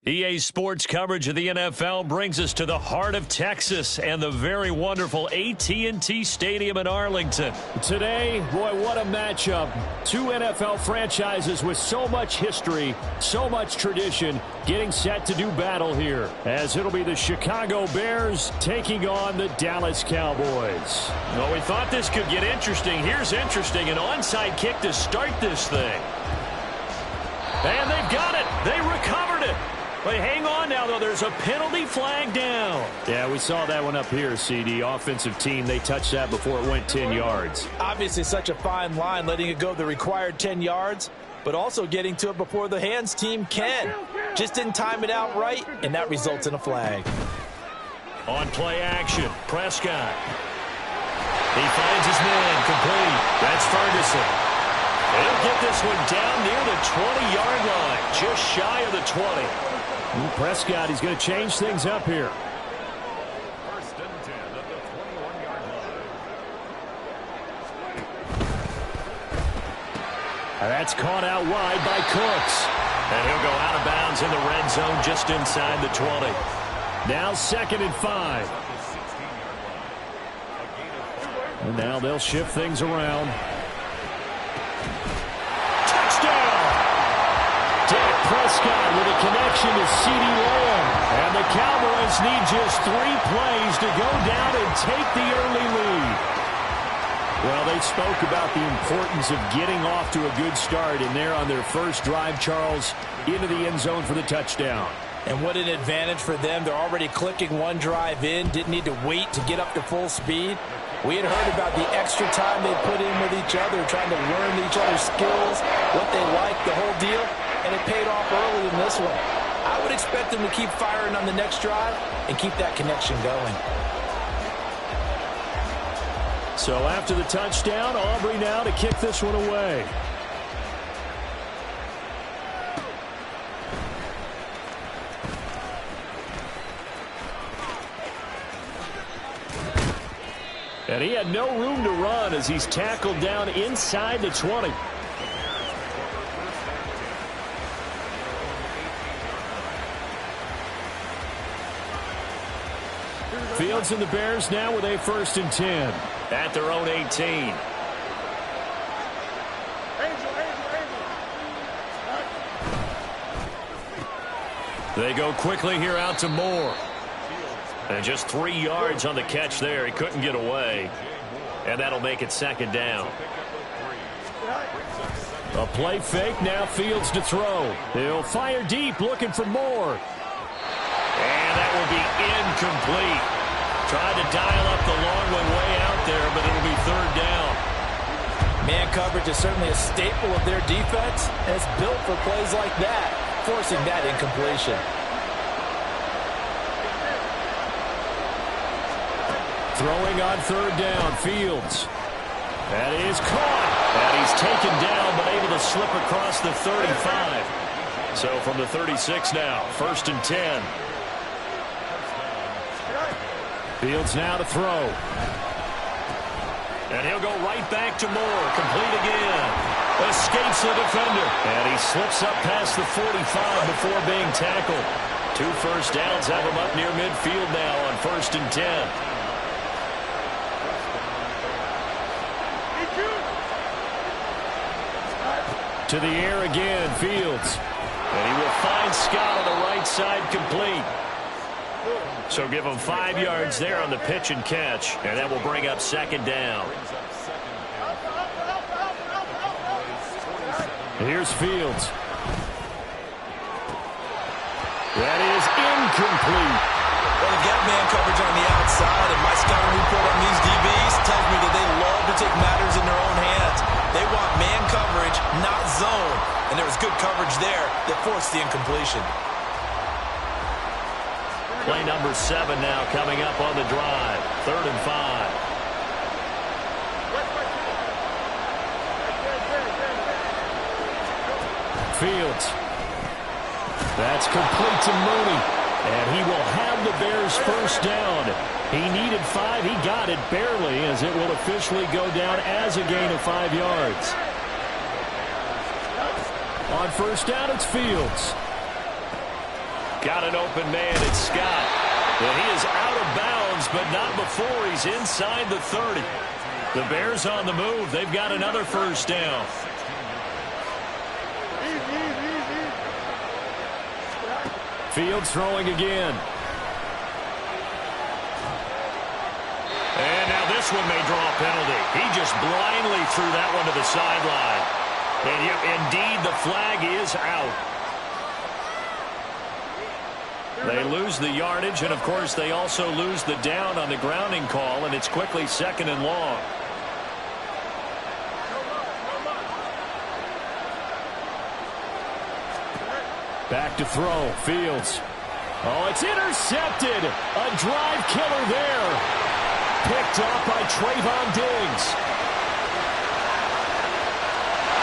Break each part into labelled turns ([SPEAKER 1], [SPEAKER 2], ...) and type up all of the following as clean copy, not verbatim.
[SPEAKER 1] EA Sports coverage of the NFL brings us to the heart of Texas and the very wonderful AT&T Stadium in Arlington.
[SPEAKER 2] Today, boy, what a matchup. Two NFL franchises with so much history, so much tradition, getting set to do battle here, as it'll be the Chicago Bears taking on the Dallas Cowboys.
[SPEAKER 1] Well, we thought this could get interesting. Here's interesting, an onside kick to start this thing. And they've got it. They recovered it. But hang on now, though. There's a penalty flag down.
[SPEAKER 2] Yeah, we saw that one up here, CD. Offensive team, they touched that before it went 10 yards.
[SPEAKER 3] Obviously such a fine line, letting it go the required 10 yards, but also getting to it before the hands team can. Just didn't time it out right, and that results in a flag.
[SPEAKER 1] On play action, Prescott. He finds his man, complete. That's Ferguson. He'll get this one down near the 20-yard line, just shy of the 20.
[SPEAKER 2] Prescott, he's going to change things up here.
[SPEAKER 4] First and 10 at the 21-yard line.
[SPEAKER 2] That's caught out wide by Cooks.
[SPEAKER 1] And he'll go out of bounds in the red zone just inside the 20.
[SPEAKER 2] Now 2nd and 5. And now they'll shift things around. Prescott with a connection to CeeDee Lamb. And the Cowboys need just 3 plays to go down and take the early lead. Well, they spoke about the importance of getting off to a good start, and they're on their first drive, Charles, into the end zone for the touchdown.
[SPEAKER 3] And what an advantage for them. They're already clicking one drive in, didn't need to wait to get up to full speed. We had heard about the extra time they put in with each other, trying to learn each other's skills, what they like, the whole deal. And it paid off early in this one. I would expect them to keep firing on the next drive and keep that connection going.
[SPEAKER 2] So after the touchdown, Aubrey now to kick this one away. And he had no room to run as he's tackled down inside the 20. Fields and the Bears now with a 1st and 10.
[SPEAKER 1] At their own 18. They go quickly here out to Moore. And just 3 yards on the catch there. He couldn't get away. And that'll make it 2nd down.
[SPEAKER 2] A play fake, now Fields to throw. He'll fire deep, looking for Moore.
[SPEAKER 1] And that will be incomplete. Tried to dial up the long one way out there, but it'll be 3rd down.
[SPEAKER 3] Man coverage is certainly a staple of their defense, and it's built for plays like that, forcing that incompletion.
[SPEAKER 2] Throwing on 3rd down, Fields. That is caught.
[SPEAKER 1] And he's taken down, but able to slip across the 35. So from the 36 now, 1st and 10.
[SPEAKER 2] Fields now to throw.
[SPEAKER 1] And he'll go right back to Moore. Complete again. Escapes the defender. And he slips up past the 45 before being tackled. 2 first downs have him up near midfield now on 1st and 10.
[SPEAKER 2] To the air again, Fields.
[SPEAKER 1] And he will find Scott on the right side, complete. So give him 5 yards there on the pitch and catch, and that will bring up 2nd down.
[SPEAKER 2] Here's Fields. That is incomplete.
[SPEAKER 3] Well, they've got man coverage on the outside, and my scouting report on these DBs tells me that they love to take matters in their own hands. They want man coverage, not zone, and there was good coverage there that forced the incompletion.
[SPEAKER 1] Play number 7 now coming up on the drive. 3rd and 5.
[SPEAKER 2] Fields. That's complete to Mooney. And he will have the Bears' 1st down. He needed 5. He got it barely, as it will officially go down as a gain of 5 yards. On 1st down, it's Fields.
[SPEAKER 1] Got an open man, it's Scott. And he is out of bounds, but not before he's inside the 30. The Bears on the move. They've got another first down.
[SPEAKER 2] Fields throwing again.
[SPEAKER 1] And now this one may draw a penalty. He just blindly threw that one to the sideline. And yep, indeed, the flag is out. They lose the yardage, and of course they also lose the down on the grounding call, and it's quickly 2nd and long.
[SPEAKER 2] Back to throw. Fields. Oh, it's intercepted. A drive killer there. Picked up by Trayvon Diggs.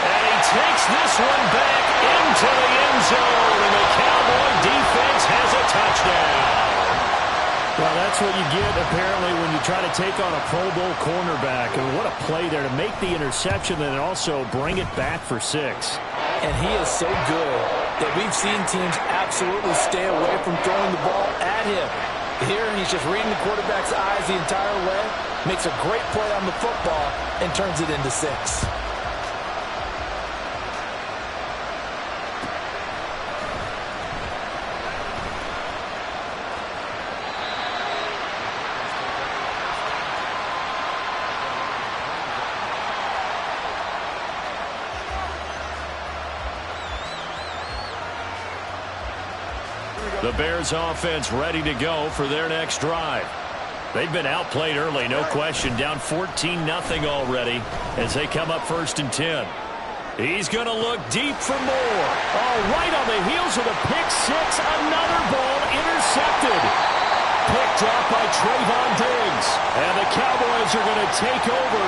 [SPEAKER 1] And he takes this one back into the end zone, and the Cowboy defense has a touchdown.
[SPEAKER 2] Well, that's what you get, apparently, when you try to take on a Pro Bowl cornerback. And what a play there to make the interception and also bring it back for 6.
[SPEAKER 3] And he is so good that we've seen teams absolutely stay away from throwing the ball at him. Here, he's just reading the quarterback's eyes the entire way, makes a great play on the football, and turns it into 6.
[SPEAKER 1] The Bears offense ready to go for their next drive. They've been outplayed early, no question, down 14-0 already as they come up 1st and 10. He's going to look deep for more.
[SPEAKER 2] Oh, right on the heels of the pick 6, another ball intercepted. Picked up by Trayvon Diggs. And the Cowboys are going to take over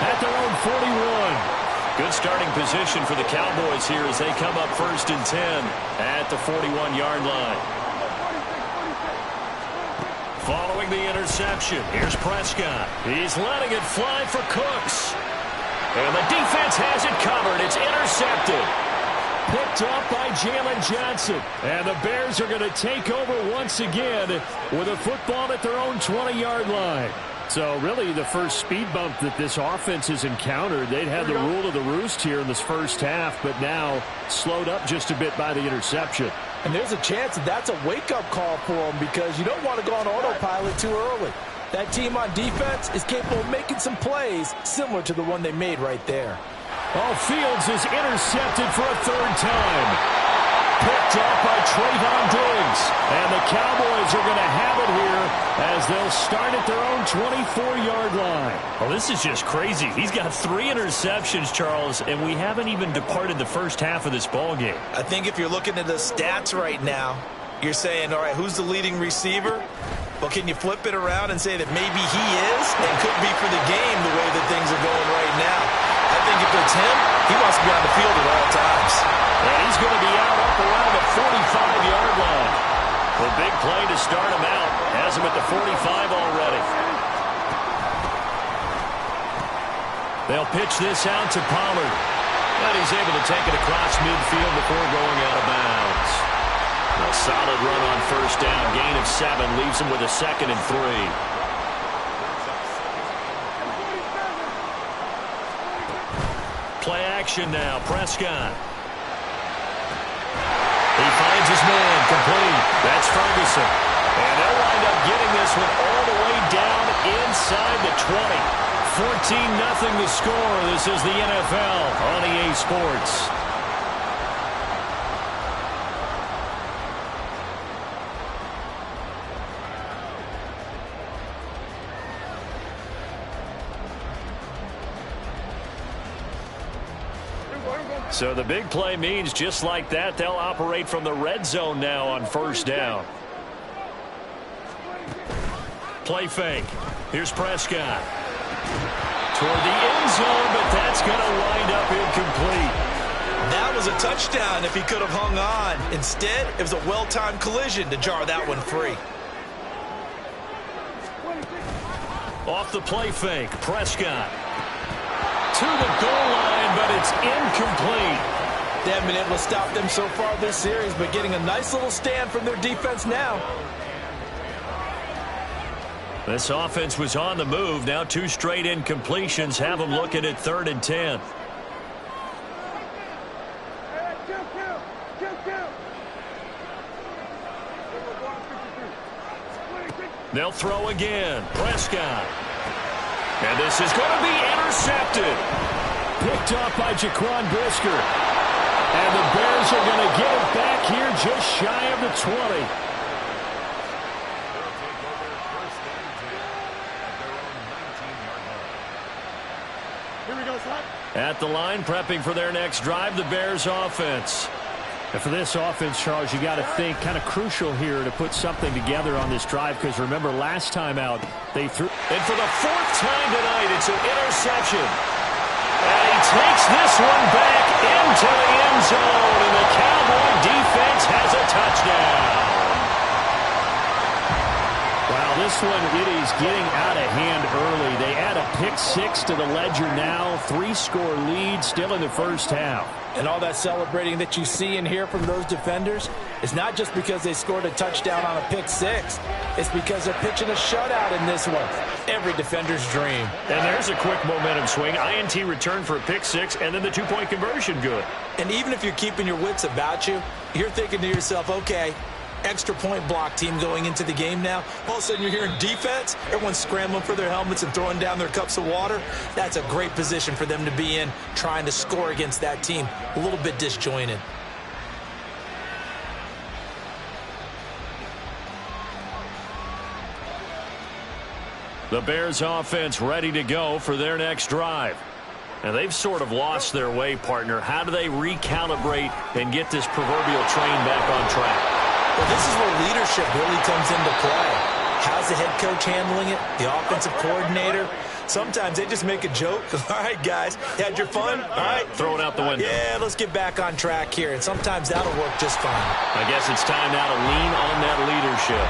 [SPEAKER 2] at their own 41.
[SPEAKER 1] Good starting position for the Cowboys here as they come up 1st and 10 at the 41-yard line. Following the interception, here's Prescott. He's letting it fly for Cooks. And the defense has it covered. It's intercepted.
[SPEAKER 2] Picked up by Jalen Johnson. And the Bears are going to take over once again with a football at their own 20-yard line. So really the first speed bump that this offense has encountered. They'd had the rule of the roost here in this first half, but now slowed up just a bit by the interception.
[SPEAKER 3] And there's a chance that that's a wake-up call for them because you don't want to go on autopilot too early. That team on defense is capable of making some plays similar to the one they made right there.
[SPEAKER 2] Oh, Fields is intercepted for a 3rd time. Picked up by Trayvon Diggs. And the Cowboys are going to have it here as they'll start at their own 24-yard line.
[SPEAKER 1] Well, this is just crazy. He's got 3 interceptions, Charles, and we haven't even departed the first half of this ballgame.
[SPEAKER 3] I think if you're looking at the stats right now, you're saying, all right, who's the leading receiver? Well, can you flip it around and say that maybe he is and could be for the game the way that things are going right now? I think if it's him, he wants to be on the field at all times.
[SPEAKER 1] And he's going to be out up around the 45-yard line. The big play to start him out. Has him at the 45 already. They'll pitch this out to Pollard. And he's able to take it across midfield before going out of bounds. A solid run on first down. Gain of 7 leaves him with a 2nd and 3. Play action now. Prescott. He finds his man. Complete. That's Ferguson. And they'll wind up getting this one all the way down inside the 20. 14-0 the score. This is the NFL on EA Sports. So the big play means just like that, they'll operate from the red zone now on first down. Play fake. Here's Prescott. Toward the end zone, but that's going to wind up incomplete.
[SPEAKER 3] That was a touchdown if he could have hung on. Instead, it was a well-timed collision to jar that one free.
[SPEAKER 1] Off the play fake, Prescott. To the goal line, but it's incomplete.
[SPEAKER 3] They haven't been able to stop them so far this series, but getting a nice little stand from their defense now.
[SPEAKER 1] This offense was on the move. Now 2 straight incompletions have them looking at 3rd and 10. They'll throw again. Prescott. And this is going to be intercepted.
[SPEAKER 2] Picked off by Jaquan Brisker. And the Bears are going to get it back here just shy of the 20.
[SPEAKER 1] At the line, prepping for their next drive, the Bears offense.
[SPEAKER 2] And for this offense, Charles, you got to think kind of crucial here to put something together on this drive, because remember last time out they threw.
[SPEAKER 1] And for the 4th time tonight, it's an interception. And he takes this one back into the end zone, and the Cowboy defense has a touchdown.
[SPEAKER 2] Wow, this one, it is getting out of hand early. They add a pick-6 to the ledger now. 3-score lead still in the first half.
[SPEAKER 3] And all that celebrating that you see and hear from those defenders is not just because they scored a touchdown on a pick-6. It's because they're pitching a shutout in this one. Every defender's dream.
[SPEAKER 1] And there's a quick momentum swing. INT return for a pick-6, and then the 2-point conversion good.
[SPEAKER 3] And even if you're keeping your wits about you, you're thinking to yourself, okay, extra point block team going into the game now. All of a sudden you're hearing defense. Everyone's scrambling for their helmets and throwing down their cups of water. That's a great position for them to be in, trying to score against that team. A little bit disjointed.
[SPEAKER 1] The Bears offense ready to go for their next drive. And they've sort of lost their way, partner. How do they recalibrate and get this proverbial train back on track?
[SPEAKER 3] Well, this is where leadership really comes into play. How's the head coach handling it? The offensive coordinator? Sometimes they just make a joke. All right, guys, you had your fun? All right.
[SPEAKER 1] Throw it out the window.
[SPEAKER 3] Yeah, let's get back on track here. And sometimes that'll work just fine.
[SPEAKER 1] I guess it's time now to lean on that leadership.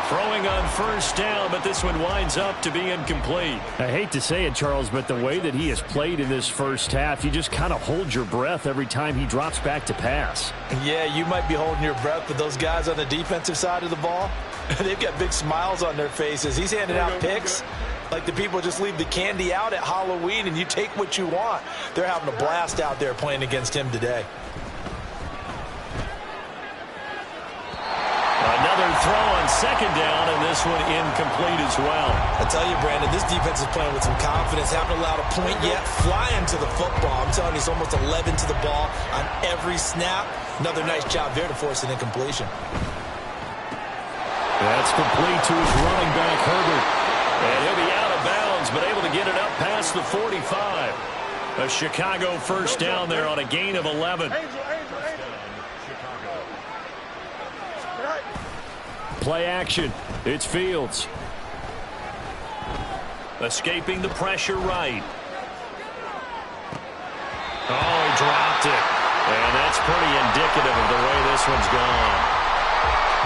[SPEAKER 1] Throwing on 1st down, but this one winds up to be incomplete.
[SPEAKER 2] I hate to say it, Charles, but the way that he has played in this first half, you just kind of hold your breath every time he drops back to pass.
[SPEAKER 3] Yeah, you might be holding your breath, but those guys on the defensive side of the ball, they've got big smiles on their faces. He's handing out picks like the people just leave the candy out at Halloween and you take what you want. They're having a blast out there playing against him today.
[SPEAKER 1] Another throw on 2nd down, and this one incomplete as well.
[SPEAKER 3] I tell you, Brandon, this defense is playing with some confidence. Haven't allowed a point yet. Flying to the football. I'm telling you, it's almost 11 to the ball on every snap. Another nice job there to force an incompletion.
[SPEAKER 2] That's complete to his running back, Herbert.
[SPEAKER 1] And he'll be out of bounds, but able to get it up past the 45. A Chicago 1st down there on a gain of 11.
[SPEAKER 2] Play action. It's Fields.
[SPEAKER 1] Escaping the pressure right. Oh, he dropped it. And that's pretty indicative of the way this one's gone.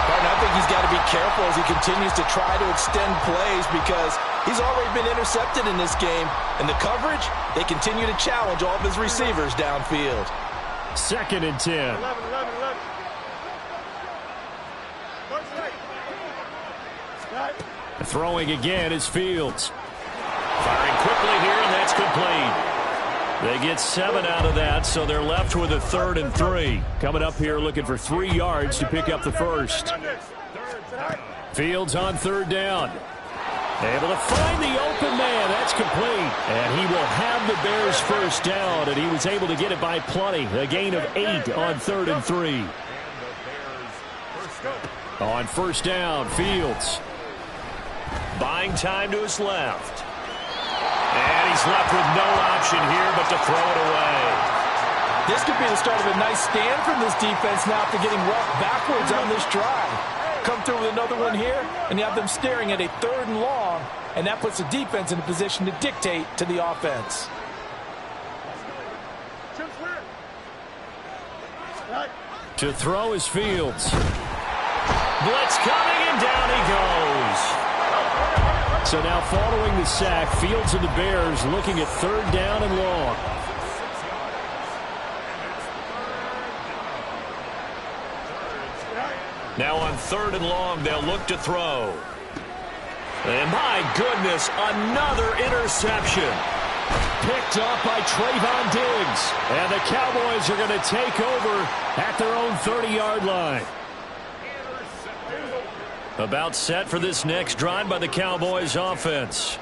[SPEAKER 3] Partner, I think he's got to be careful as he continues to try to extend plays because he's already been intercepted in this game. And the coverage, they continue to challenge all of his receivers downfield.
[SPEAKER 2] 2nd and 10.
[SPEAKER 5] 11.
[SPEAKER 2] Throwing again is Fields.
[SPEAKER 1] Firing quickly here, and that's complete. They get 7 out of that, so they're left with a 3rd and 3.
[SPEAKER 2] Coming up here looking for 3 yards to pick up the first. Fields on 3rd down. Able to find the open man. That's complete. And he will have the Bears 1st down, and he was able to get it by plenty. A gain of 8 on 3rd and 3. On 1st down, Fields.
[SPEAKER 1] Buying time to his left. And he's left with no option here but to throw it away.
[SPEAKER 3] This could be the start of a nice stand from this defense now after getting roughed backwards on this drive. Come through with another one here, and you have them staring at a 3rd and long, and that puts the defense in a position to dictate to the offense.
[SPEAKER 2] To throw is Fields.
[SPEAKER 1] Blitz coming, and down he goes.
[SPEAKER 2] So now following the sack, Fields and the Bears looking at 3rd down and long.
[SPEAKER 1] Now on 3rd and long, they'll look to throw. And my goodness, another interception.
[SPEAKER 2] Picked up by Trayvon Diggs. And the Cowboys are going to take over at their own 30-yard line.
[SPEAKER 1] About set for this next drive by the Cowboys offense.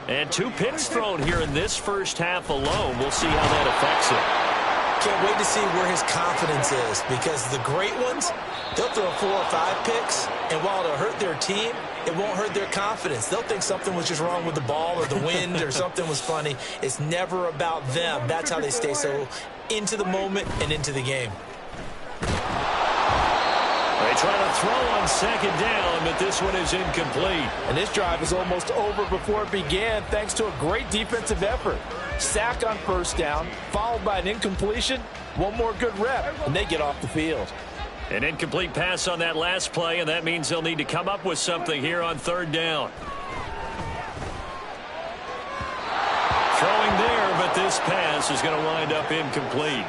[SPEAKER 1] And 2 picks thrown here in this first half alone. We'll see how that affects him.
[SPEAKER 3] Can't wait to see where his confidence is, because the great ones, they'll throw 4 or 5 picks, and while it'll hurt their team, it won't hurt their confidence. They'll think something was just wrong with the ball or the wind or something was funny. It's never about them. That's how they stay so into the moment and into the game.
[SPEAKER 1] They try to throw on 2nd down, but this one is incomplete.
[SPEAKER 3] And this drive is almost over before it began thanks to a great defensive effort. Sack on 1st down, followed by an incompletion. One more good rep, and they get off the field.
[SPEAKER 1] An incomplete pass on that last play, and that means they'll need to come up with something here on 3rd down. Throwing there, but this pass is going to wind up incomplete.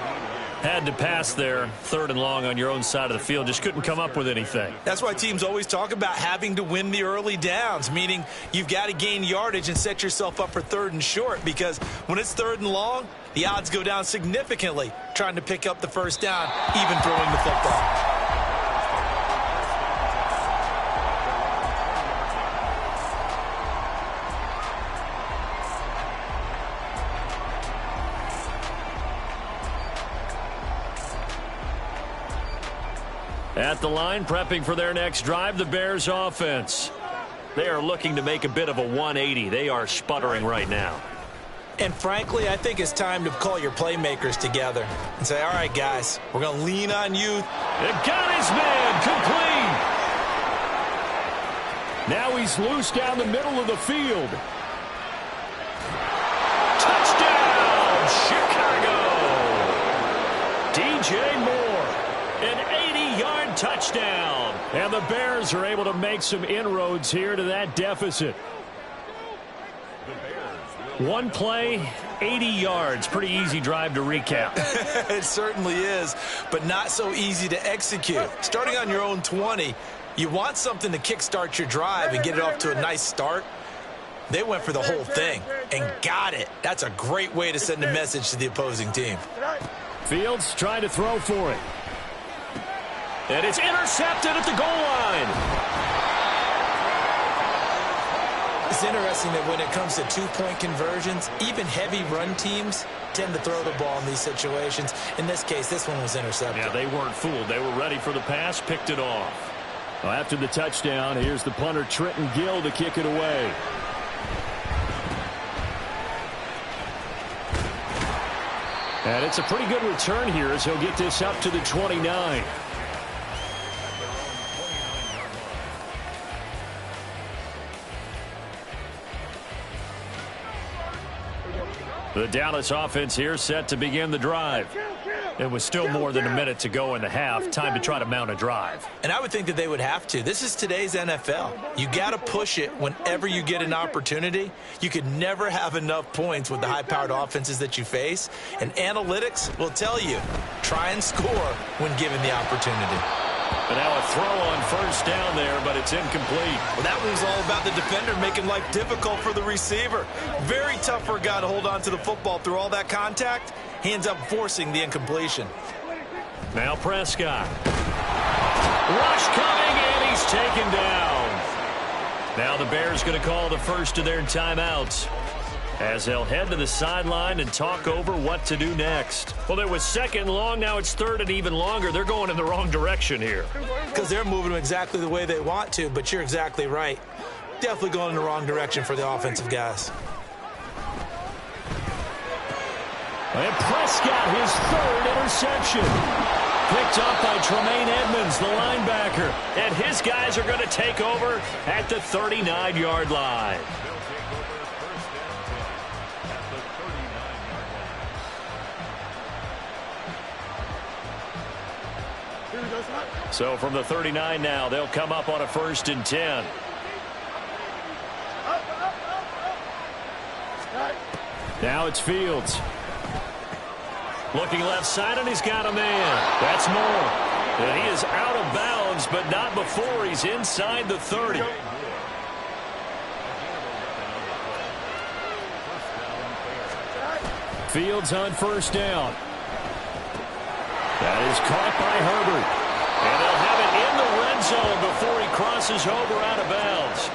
[SPEAKER 1] Had to pass there, 3rd and long on your own side of the field. Just couldn't come up with anything.
[SPEAKER 3] That's why teams always talk about having to win the early downs, meaning you've got to gain yardage and set yourself up for 3rd and short, because when it's 3rd and long, the odds go down significantly trying to pick up the 1st down, even throwing the football.
[SPEAKER 1] At the line, prepping for their next drive, the Bears offense. They are looking to make a bit of a 180. They are sputtering right now.
[SPEAKER 3] And frankly, I think it's time to call your playmakers together and say, all right, guys, we're going to lean on you.
[SPEAKER 1] It got his man complete.
[SPEAKER 2] Now he's loose down the middle of the field.
[SPEAKER 1] Touchdown, Chicago. DJ Moore. An 80-yard touchdown.
[SPEAKER 2] And the Bears are able to make some inroads here to that deficit.
[SPEAKER 1] 1 play, 80 yards. Pretty easy drive to recap.
[SPEAKER 3] It certainly is, but not so easy to execute. Starting on your own 20, you want something to kickstart your drive and get it off to a nice start. They went for the whole thing and got it. That's a great way to send a message to the opposing team.
[SPEAKER 2] Fields trying to throw for it.
[SPEAKER 1] And it's intercepted at the goal line.
[SPEAKER 3] It's interesting that when it comes to 2-point conversions, even heavy run teams tend to throw the ball in these situations. In this case, this one was intercepted.
[SPEAKER 1] Yeah, they weren't fooled. They were ready for the pass, picked it off.
[SPEAKER 2] Well, after the touchdown, here's the punter, Trenton Gill, to kick it away. And it's a pretty good return here as he'll get this up to the 29.
[SPEAKER 1] The Dallas offense here set to begin the drive. It was still more than a minute to go in the half. Time to try to mount a drive.
[SPEAKER 3] And I would think that they would have to. This is today's NFL. You got to push it whenever you get an opportunity. You could never have enough points with the high-powered offenses that you face. And analytics will tell you, try and score when given the opportunity.
[SPEAKER 1] And now a throw on 1st down there, but it's incomplete.
[SPEAKER 3] Well, that one was all about the defender making life difficult for the receiver. Very tough for a guy to hold on to the football through all that contact. He ends up forcing the incompletion.
[SPEAKER 1] Now Prescott. Rush coming, and he's taken down. Now the Bears going to call the first of their timeouts as they'll head to the sideline and talk over what to do next. Well, it was 2nd and long. Now it's 3rd and even longer. They're going in the wrong direction here.
[SPEAKER 3] Because they're moving them exactly the way they want to, but you're exactly right. Definitely going in the wrong direction for the offensive guys.
[SPEAKER 2] And Prescott, his 3rd interception.
[SPEAKER 1] Picked up by Tremaine Edmonds, the linebacker. And his guys are going to take over at the 39-yard line. So from the 39 now, they'll come up on a 1st and 10.
[SPEAKER 2] Now it's Fields.
[SPEAKER 1] Looking left side, and he's got a man. That's Moore. And he is out of bounds, but not before he's inside the 30.
[SPEAKER 2] Fields on first down. That is caught by Herbert.
[SPEAKER 1] And they'll have it in the red zone before he crosses over out of bounds.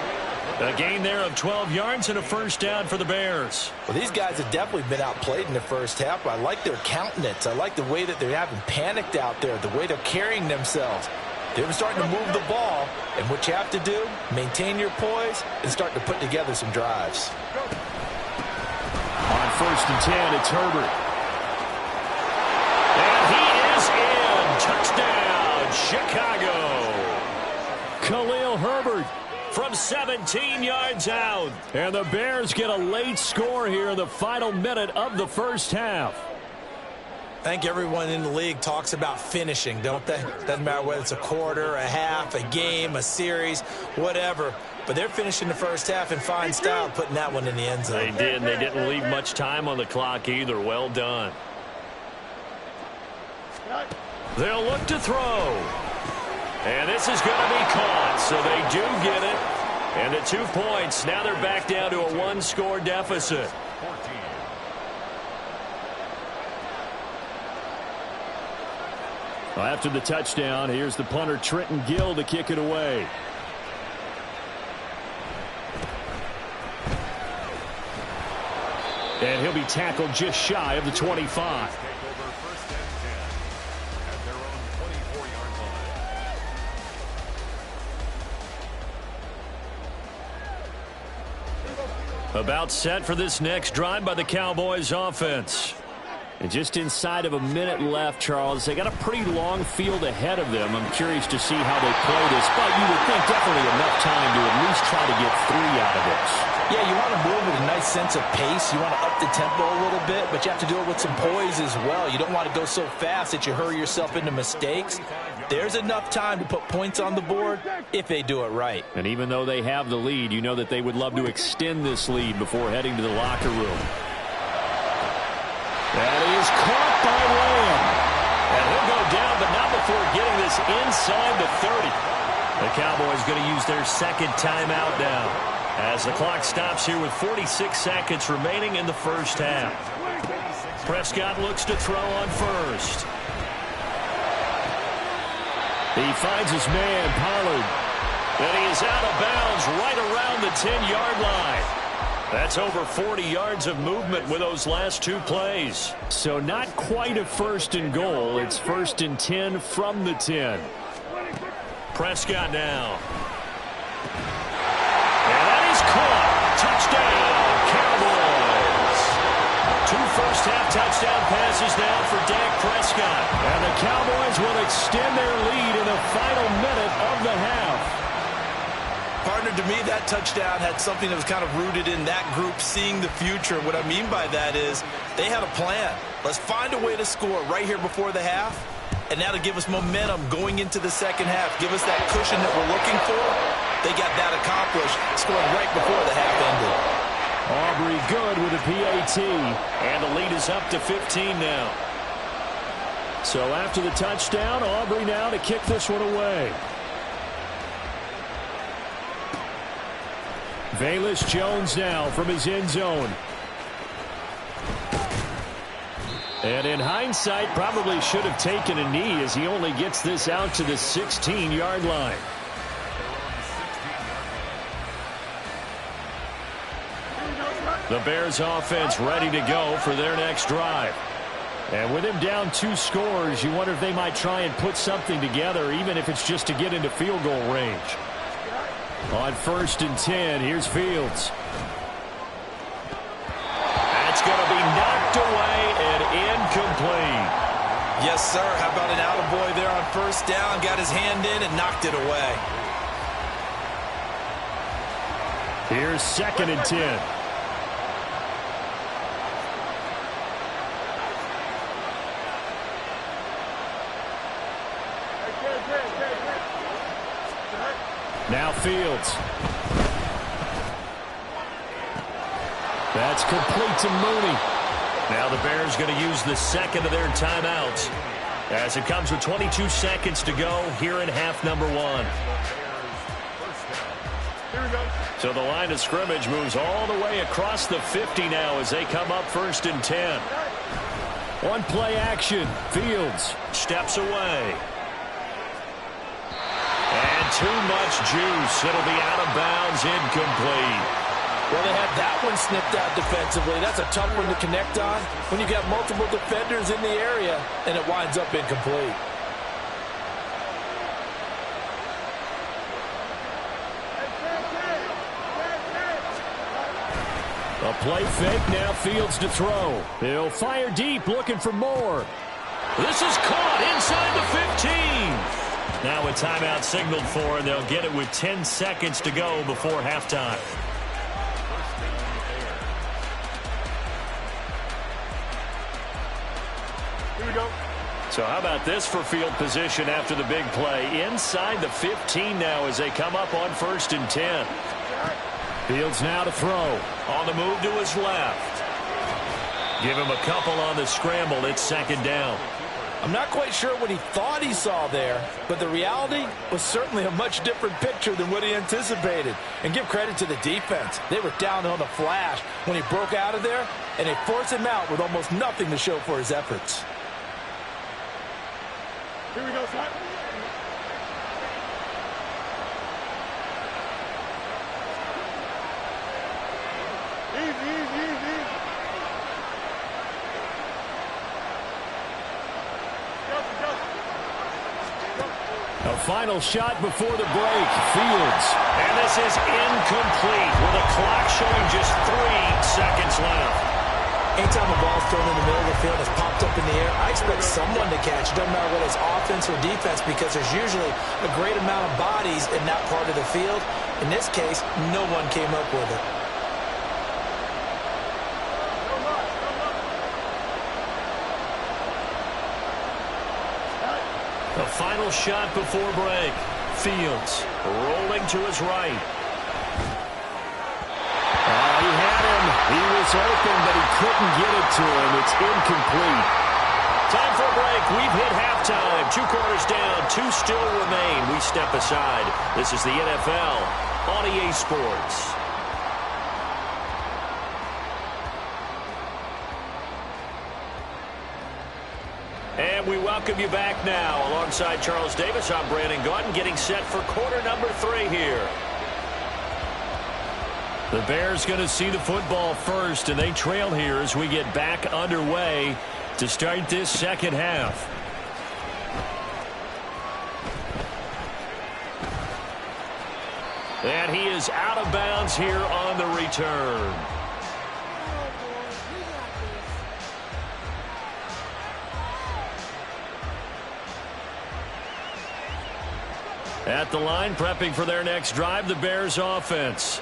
[SPEAKER 1] A gain there of 12 yards and a first down for the Bears.
[SPEAKER 3] Well, these guys have definitely been outplayed in the first half, but I like their countenance. I like the way that they're having panicked out there, the way they're carrying themselves. They're starting to move the ball, and what you have to do, maintain your poise and start to put together some drives.
[SPEAKER 2] On first and 10, it's Herbert.
[SPEAKER 1] And he is in. Touchdown, Chicago.
[SPEAKER 2] Khalil Herbert
[SPEAKER 1] From 17 yards out.
[SPEAKER 2] And the Bears get a late score here in the final minute of the first half.
[SPEAKER 3] I think everyone in the league talks about finishing, don't they? Doesn't matter whether it's a quarter, a half, a game, a series, whatever. But they're finishing the first half in fine style, putting that one in the end zone.
[SPEAKER 1] They did, and they didn't leave much time on the clock either. Well done. They'll look to throw. And this is going to be caught, so they do get it. And the 2 points, now they're back down to a one-score deficit.
[SPEAKER 2] Well, after the touchdown, here's the punter Trenton Gill to kick it away. And he'll be tackled just shy of the 25.
[SPEAKER 1] About set for this next drive by the Cowboys offense.
[SPEAKER 2] And just inside of a minute left, Charles, they got a pretty long field ahead of them. I'm curious to see how they play this, but you would think definitely enough time to at least try to get 3 out of this.
[SPEAKER 3] Yeah, you want to move with a nice sense of pace. You want to up the tempo a little bit, but you have to do it with some poise as well. You don't want to go so fast that you hurry yourself into mistakes. There's enough time to put points on the board if they do it right.
[SPEAKER 2] And even though they have the lead, you know that they would love to extend this lead before heading to the locker room.
[SPEAKER 1] That is caught by Lamb. And he'll go down, but not before getting this inside the 30. The Cowboys going to use their second timeout now, as the clock stops here with 46 seconds remaining in the first half. Prescott looks to throw on first.
[SPEAKER 2] He finds his man, Pollard.
[SPEAKER 1] And he is out of bounds right around the 10-yard line. That's over 40 yards of movement with those last 2 plays.
[SPEAKER 2] So not quite a first and goal. It's first and 10 from the 10.
[SPEAKER 1] Prescott now. And that is caught. Touchdown, Cowboys. 2 first-half touchdown passes now for Dak Prescott.
[SPEAKER 2] And the Cowboys will extend their lead in the final minute of the half.
[SPEAKER 3] Partner, to me, that touchdown had something that was kind of rooted in that group seeing the future. What I mean by that is they had a plan. Let's find a way to score right here before the half, and that'll give us momentum going into the second half. Give us that cushion that we're looking for. They got that accomplished, scoring right before the half ended.
[SPEAKER 2] Aubrey good with a PAT.
[SPEAKER 1] And the lead is up to 15 now.
[SPEAKER 2] So after the touchdown, Aubrey now to kick this one away. Velus Jones now from his end zone. And in hindsight, probably should have taken a knee as he only gets this out to the 16-yard line.
[SPEAKER 1] The Bears offense ready to go for their next drive.
[SPEAKER 2] And with him down 2 scores, you wonder if they might try and put something together, even if it's just to get into field goal range. On first and 10, here's Fields.
[SPEAKER 1] That's going to be knocked away and incomplete.
[SPEAKER 3] Yes, sir. How about an attaboy there on first down? Got his hand in and knocked it away.
[SPEAKER 2] Here's second and 10. Now Fields. That's complete to Mooney.
[SPEAKER 1] Now the Bears going to use the second of their timeouts. as it comes with 22 seconds to go here in half number one. So the line of scrimmage moves all the way across the 50 now as they come up 1st and 10.
[SPEAKER 2] On play action, Fields
[SPEAKER 1] steps away. And too much juice. It'll be out of bounds, incomplete.
[SPEAKER 3] Well, they had that one snipped out defensively. That's a tough one to connect on when you got multiple defenders in the area, and it winds up incomplete.
[SPEAKER 2] A play fake, now Fields to throw. He'll fire deep, looking for more.
[SPEAKER 1] This is caught inside the 15. Now a timeout signaled for, and they'll get it with 10 seconds to go before halftime.
[SPEAKER 4] Here we go.
[SPEAKER 1] So how about this for field position after the big play? Inside the 15 now as they come up on 1st and 10.
[SPEAKER 2] Fields now to throw.
[SPEAKER 1] On the move to his left. Give him a couple on the scramble. It's 2nd down.
[SPEAKER 3] I'm not quite sure what he thought he saw there, but the reality was certainly a much different picture than what he anticipated. And give credit to the defense. They were down on the flash when he broke out of there, and they forced him out with almost nothing to show for his efforts.
[SPEAKER 4] Here we go, son. Easy.
[SPEAKER 2] A final shot before the break. Fields.
[SPEAKER 1] And this is incomplete with a clock showing just 3 seconds left.
[SPEAKER 3] Anytime a ball's thrown in the middle of the field, it's popped up in the air, I expect someone to catch. It doesn't matter whether it's offense or defense, because there's usually a great amount of bodies in that part of the field. In this case, no one came up with it.
[SPEAKER 1] The final shot before break. Fields rolling to his right.
[SPEAKER 2] He had him. He was open, but he couldn't get it to him. It's incomplete.
[SPEAKER 1] Time for a break. We've hit halftime. 2 quarters down. 2 still remain. We step aside. This is the NFL on EA Sports. And we welcome you back now. Alongside Charles Davis, I'm Brandon Gaudin, getting set for quarter number 3 here.
[SPEAKER 2] The Bears going to see the football first, and they trail here as we get back underway to start this second half.
[SPEAKER 1] And he is out of bounds here on the return. At the line, prepping for their next drive, the Bears offense.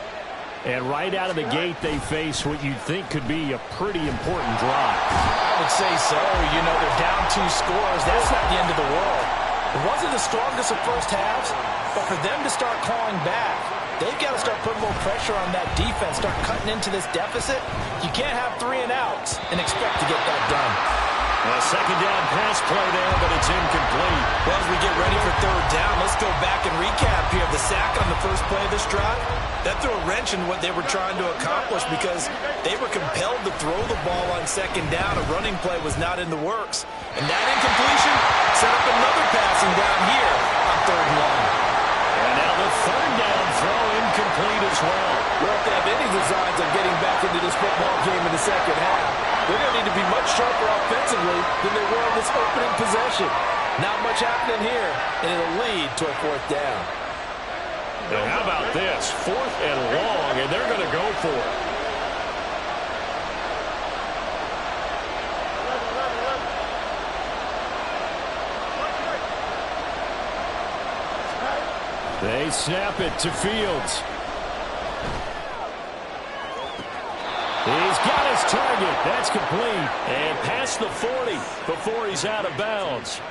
[SPEAKER 2] And right out of the gate, they face what you'd think could be a pretty important drive.
[SPEAKER 3] I would say so. You know, they're down 2 scores. That's not the end of the world. It wasn't the strongest of first halves, but for them to start clawing back, they've got to start putting more pressure on that defense, start cutting into this deficit. You can't have 3 and outs and expect to get that done.
[SPEAKER 1] A 2nd down pass play there, but it's incomplete.
[SPEAKER 3] Well, as we get ready for 3rd down, let's go back and recap here. The sack on the first play of this drive, that threw a wrench in what they were trying to accomplish because they were compelled to throw the ball on 2nd down. A running play was not in the works. And that incompletion set up another passing down here on 3rd and long.
[SPEAKER 1] And now the 3rd down throw incomplete as well.
[SPEAKER 3] Well, if they have any designs of getting back into this football game in the second half, they're going to need to be much sharper offensively than they were in this opening possession. Not much happening here, and it'll lead to a 4th down.
[SPEAKER 1] And how about this? 4th and long, and they're going to go for it.
[SPEAKER 2] They snap it to Fields. He's got his target. That's complete.
[SPEAKER 1] And past the 40 before he's out of bounds.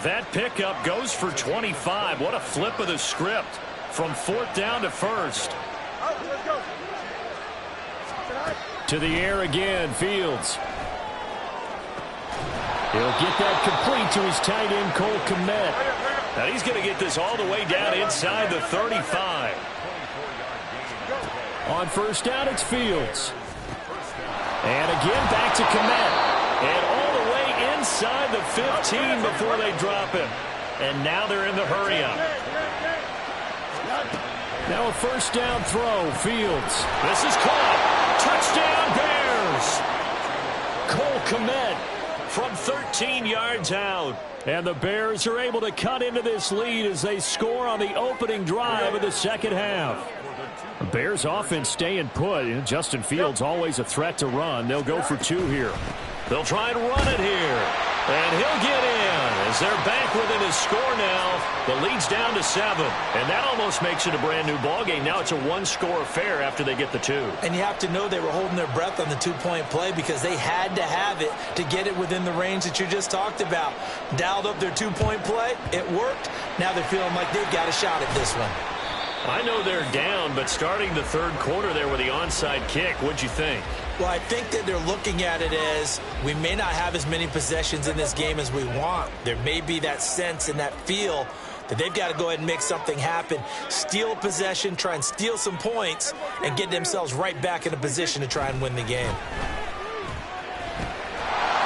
[SPEAKER 1] That pickup goes for 25. What a flip of the script from 4th down to 1st.
[SPEAKER 2] To the air again, Fields. He'll get that complete to his tight end, Cole Kmet.
[SPEAKER 1] Now he's going to get this all the way down inside the 35.
[SPEAKER 2] On first down, it's Fields. And again, back to Kmet.
[SPEAKER 1] And all the way inside the 15 before they drop him. And now they're in the hurry-up.
[SPEAKER 2] Now a first down throw, Fields.
[SPEAKER 1] This is caught. Touchdown, Bears. Cole Kmet from 13 yards out.
[SPEAKER 2] And the Bears are able to cut into this lead as they score on the opening drive of the second half. The Bears offense staying put. And Justin Fields always a threat to run. They'll go for 2 here.
[SPEAKER 1] They'll try and run it here. And he'll get in as they're back within his score now. The lead's down to 7. And that almost makes it a brand new ballgame. Now it's a one-score affair after they get the 2.
[SPEAKER 3] And you have to know they were holding their breath on the two-point play because they had to have it to get it within the range that you just talked about. Dialed up their two-point play. It worked. Now they're feeling like they've got a shot at this one.
[SPEAKER 1] I know they're down, but starting the third quarter there with the onside kick, what'd you think?
[SPEAKER 3] Well, I think that they're looking at it as we may not have as many possessions in this game as we want. There may be that sense and that feel that they've got to go ahead and make something happen, steal a possession, try and steal some points, and get themselves right back in a position to try and win the game.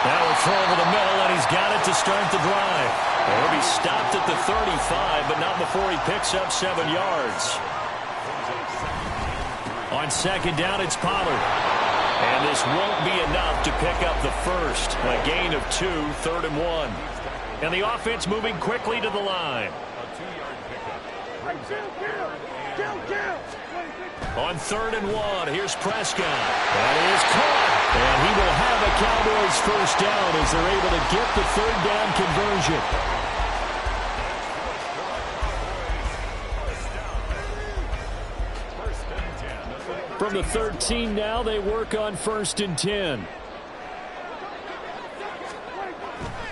[SPEAKER 1] Now a throw over the middle, and he's got it to start the drive. He'll be stopped at the 35, but not before he picks up 7 yards. On second down, it's Pollard. And this won't be enough to pick up the first. A gain of 2, 3rd and 1. And the offense moving quickly to the line. On 3rd and 1, here's Prescott.
[SPEAKER 2] That is caught. And he will have a Cowboys first down as they're able to get the 3rd down conversion. From the 13 now, they work on 1st and 10.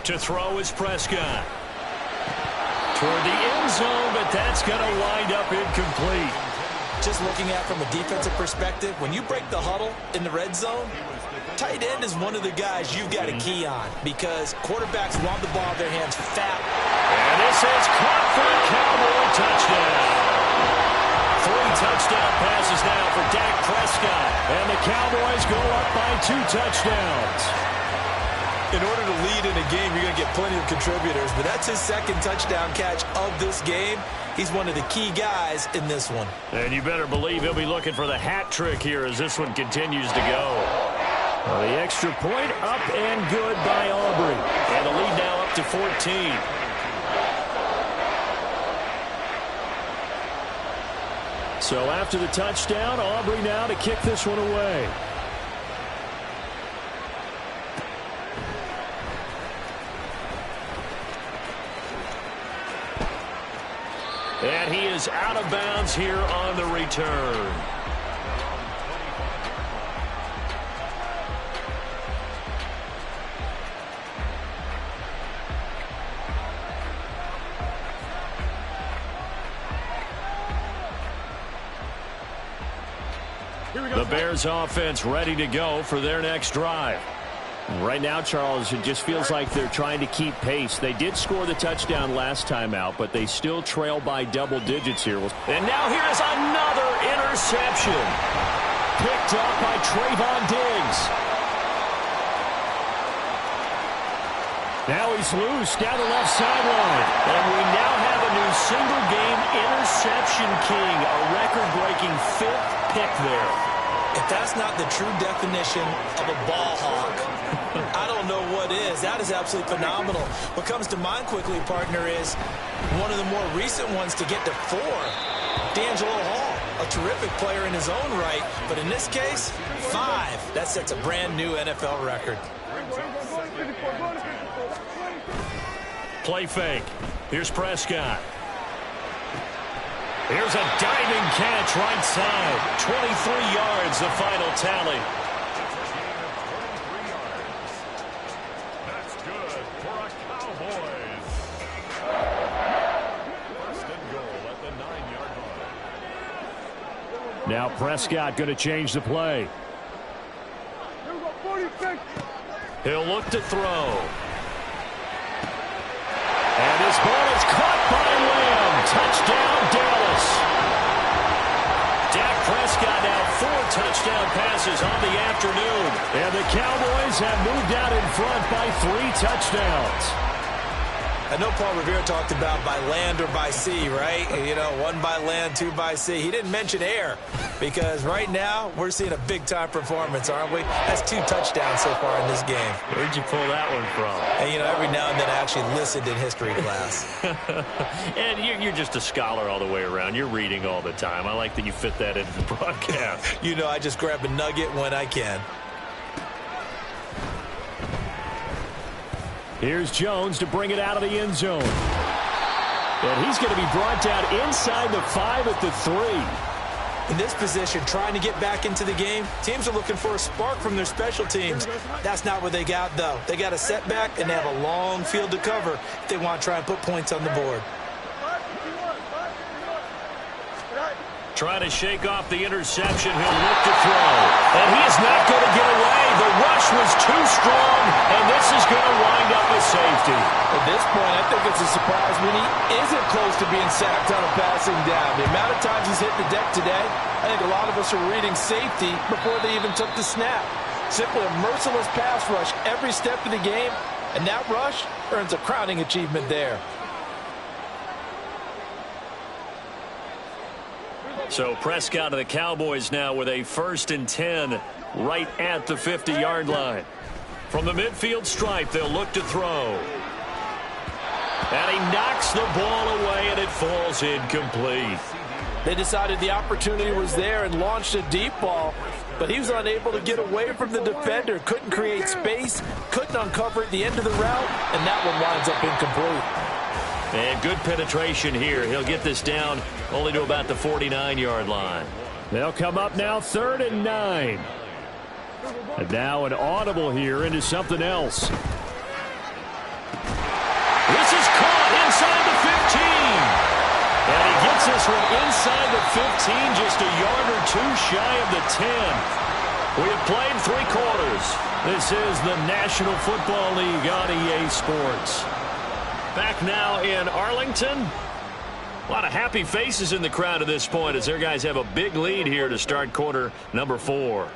[SPEAKER 1] To throw is Prescott. Toward the end zone, but that's going to wind up incomplete.
[SPEAKER 3] Just looking at from a defensive perspective, when you break the huddle in the red zone, tight end is one of the guys you've got to key on because quarterbacks want the ball in their hands fat.
[SPEAKER 1] And this is caught for a Cowboy touchdown. 3 touchdown passes now for Dak Prescott.
[SPEAKER 2] And the Cowboys go up by 2 touchdowns.
[SPEAKER 3] In order to lead in a game, you're going to get plenty of contributors, but that's his 2nd touchdown catch of this game. He's one of the key guys in this one.
[SPEAKER 1] And you better believe he'll be looking for the hat trick here as this one continues to go.
[SPEAKER 2] Well, the extra point up and good by Aubrey.
[SPEAKER 1] And the lead now up to 14.
[SPEAKER 2] So after the touchdown, Aubrey now to kick this one away.
[SPEAKER 1] And he is out of bounds here on the return. The Bears offense ready to go for their next drive.
[SPEAKER 2] Right now, Charles, it just feels like they're trying to keep pace. They did score the touchdown last time out, but they still trail by double digits here.
[SPEAKER 1] And now here is another interception.
[SPEAKER 2] Picked up by Trayvon Diggs. Now he's loose down the left sideline.
[SPEAKER 1] And we now have a new single-game interception king, a record-breaking 5th pick there.
[SPEAKER 3] If that's not the true definition of a ball hawk, I don't know what is. That is absolutely phenomenal. What comes to mind quickly, partner, is one of the more recent ones to get to 4. D'Angelo Hall, a terrific player in his own right, but in this case, 5. That sets a brand new NFL record.
[SPEAKER 1] Play fake. Here's Prescott. Here's a diving catch right side. 23 yards, the final tally.
[SPEAKER 4] That's good for a Cowboys. First and goal at the 9-yard line.
[SPEAKER 2] Now Prescott going to change the play.
[SPEAKER 1] He'll look to throw.
[SPEAKER 2] And this ball is caught by Lamb. Touchdown, Dallas.
[SPEAKER 1] Dak Prescott now 4 touchdown passes on the afternoon.
[SPEAKER 2] And the Cowboys have moved out in front by 3 touchdowns.
[SPEAKER 3] I know Paul Revere talked about by land or by sea, right? You know, 1 by land, 2 by sea. He didn't mention air because right now we're seeing a big-time performance, aren't we? That's 2 touchdowns so far in this game.
[SPEAKER 1] Where'd you pull that one from?
[SPEAKER 3] And, you know, every now and then I actually listened in history class.
[SPEAKER 1] And you're just a scholar all the way around. You're reading all the time. I like that you fit that into the broadcast.
[SPEAKER 3] You know, I just grab a nugget when I can.
[SPEAKER 2] Here's Jones to bring it out of the end zone. And he's going to be brought down inside the 5 at the 3.
[SPEAKER 3] In this position, trying to get back into the game, teams are looking for a spark from their special teams. That's not what they got, though. They got a setback, and they have a long field to cover if they want to try and put points on the board.
[SPEAKER 1] Trying to shake off the interception. He'll look to throw. And he is not going to get away. The rush was too strong, and this is going to wind up with safety.
[SPEAKER 3] At this point, I think it's a surprise when he isn't close to being sacked on a passing down. The amount of times he's hit the deck today, I think a lot of us are reading safety before they even took the snap. Simply a merciless pass rush every step of the game, and that rush earns a crowning achievement there.
[SPEAKER 1] So Prescott of the Cowboys now with a 1st and 10 right at the 50-yard line. From the midfield stripe, they'll look to throw. And he knocks the ball away, and it falls incomplete.
[SPEAKER 3] They decided the opportunity was there and launched a deep ball, but he was unable to get away from the defender, couldn't create space, couldn't uncover at the end of the route, and that one winds up incomplete.
[SPEAKER 1] And good penetration here. He'll get this down only to about the 49-yard line.
[SPEAKER 2] They'll come up now 3rd and 9. And now an audible here into something else.
[SPEAKER 1] This is caught inside the 15. And he gets this one inside the 15, just a yard or 2 shy of the 10. We have played 3 quarters. This is the National Football League on EA Sports. Back now in Arlington. A lot of happy faces in the crowd at this point as their guys have a big lead here to start quarter number 4.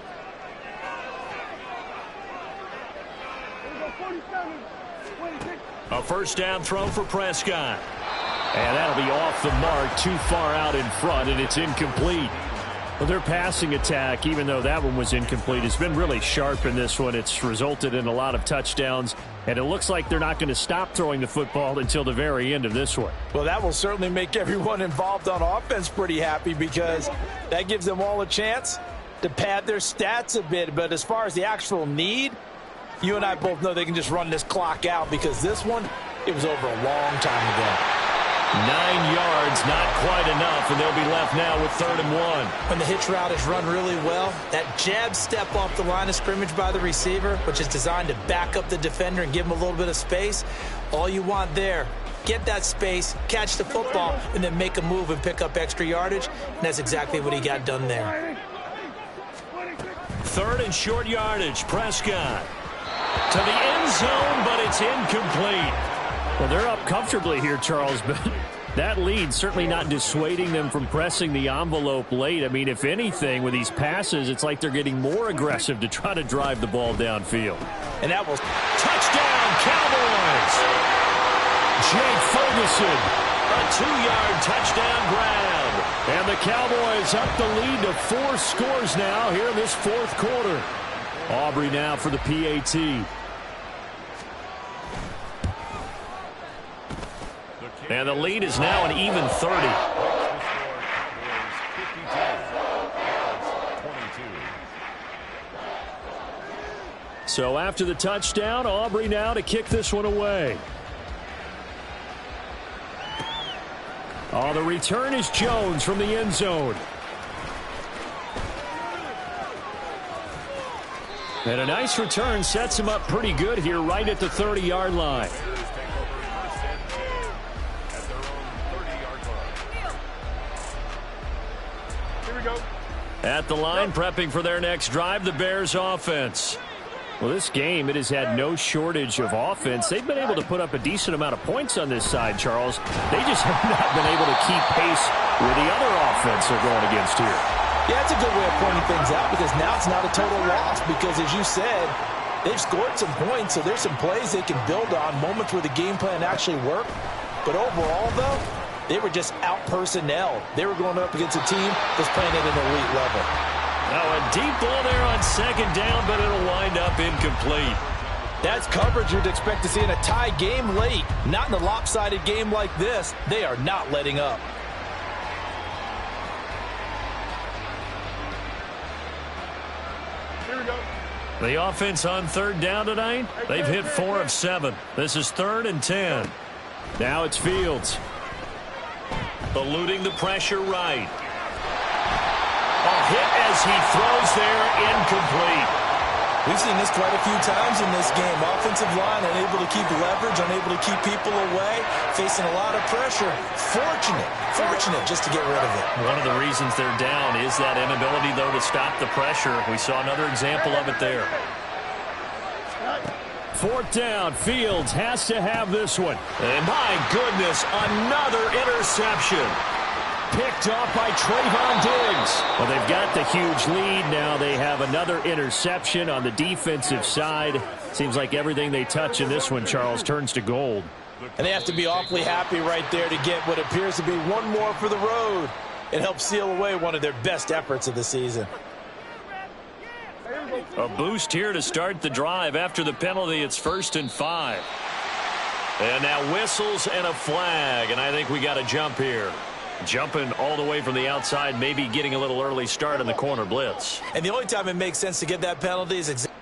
[SPEAKER 1] A 1st down throw for Prescott.
[SPEAKER 2] And that'll be off the mark, too far out in front, and it's incomplete. Well, their passing attack, even though that one was incomplete, has been really sharp in this one. It's resulted in a lot of touchdowns, and it looks like they're not going to stop throwing the football until the very end of this one.
[SPEAKER 3] Well, that will certainly make everyone involved on offense pretty happy because that gives them all a chance to pad their stats a bit. But as far as the actual need, you and I both know they can just run this clock out because this one, it was over a long time ago.
[SPEAKER 1] 9 yards, not quite enough, and they'll be left now with 3rd and 1.
[SPEAKER 3] When the hitch route is run really well, that jab step off the line of scrimmage by the receiver, which is designed to back up the defender and give him a little bit of space, all you want there, get that space, catch the football, and then make a move and pick up extra yardage, and that's exactly what he got done there.
[SPEAKER 1] 3rd and short yardage, Prescott. To the end zone, but it's incomplete.
[SPEAKER 2] Well, they're up comfortably here, Charles, but that lead certainly not dissuading them from pressing the envelope late. I mean, if anything, with these passes, it's like they're getting more aggressive to try to drive the ball downfield.
[SPEAKER 3] And that was
[SPEAKER 1] touchdown, Cowboys.
[SPEAKER 2] Jake Ferguson.
[SPEAKER 1] A 2-yard touchdown grab.
[SPEAKER 2] And the Cowboys up the lead to 4 scores now here in this 4th quarter. Aubrey now for the PAT.
[SPEAKER 1] And the lead is now an even 30.
[SPEAKER 2] So after the touchdown, Aubrey now to kick this one away. Oh, the return is Jones from the end zone. And a nice return sets him up pretty good here right at the 30-yard line.
[SPEAKER 1] At the line, prepping for their next drive, the Bears offense.
[SPEAKER 2] Well, this game, it has had no shortage of offense. They've been able to put up a decent amount of points on this side, Charles. They just have not been able to keep pace with the other offense they're going against here.
[SPEAKER 3] Yeah, it's a good way of pointing things out because now it's not a total loss because, as you said, they've scored some points, so there's some plays they can build on, moments where the game plan actually worked. But overall, though, they were just out-personnel. They were going up against a team that's playing at an elite level.
[SPEAKER 1] Now a deep ball there on second down, but it'll wind up incomplete.
[SPEAKER 3] That's coverage you'd expect to see in a tie game late. Not in a lopsided game like this. They are not letting up.
[SPEAKER 4] Here we go.
[SPEAKER 1] The offense on third down tonight, they've hit 4 of 7. This is 3rd and 10.
[SPEAKER 2] Now it's Fields.
[SPEAKER 1] Eluding the pressure right. A hit as he throws there, incomplete.
[SPEAKER 3] We've seen this quite a few times in this game. Offensive line unable to keep leverage, unable to keep people away, facing a lot of pressure. Fortunate just to get rid of it.
[SPEAKER 1] One of the reasons they're down is that inability, though, to stop the pressure. We saw another example of it there.
[SPEAKER 2] 4th down. Fields has to have this one.
[SPEAKER 1] And my goodness, another interception.
[SPEAKER 2] Picked off by Trayvon Diggs. Well, they've got the huge lead. Now they have another interception on the defensive side. Seems like everything they touch in this one, Charles, turns to gold.
[SPEAKER 3] And they have to be awfully happy right there to get what appears to be one more for the road. It helps seal away one of their best efforts of the season.
[SPEAKER 1] A boost here to start the drive. After the penalty, it's 1st and 5. And now whistles and a flag, and I think we got a jump here. Jumping all the way from the outside, maybe getting a little early start in the corner blitz.
[SPEAKER 3] And the only time it makes sense to get that penalty is exactly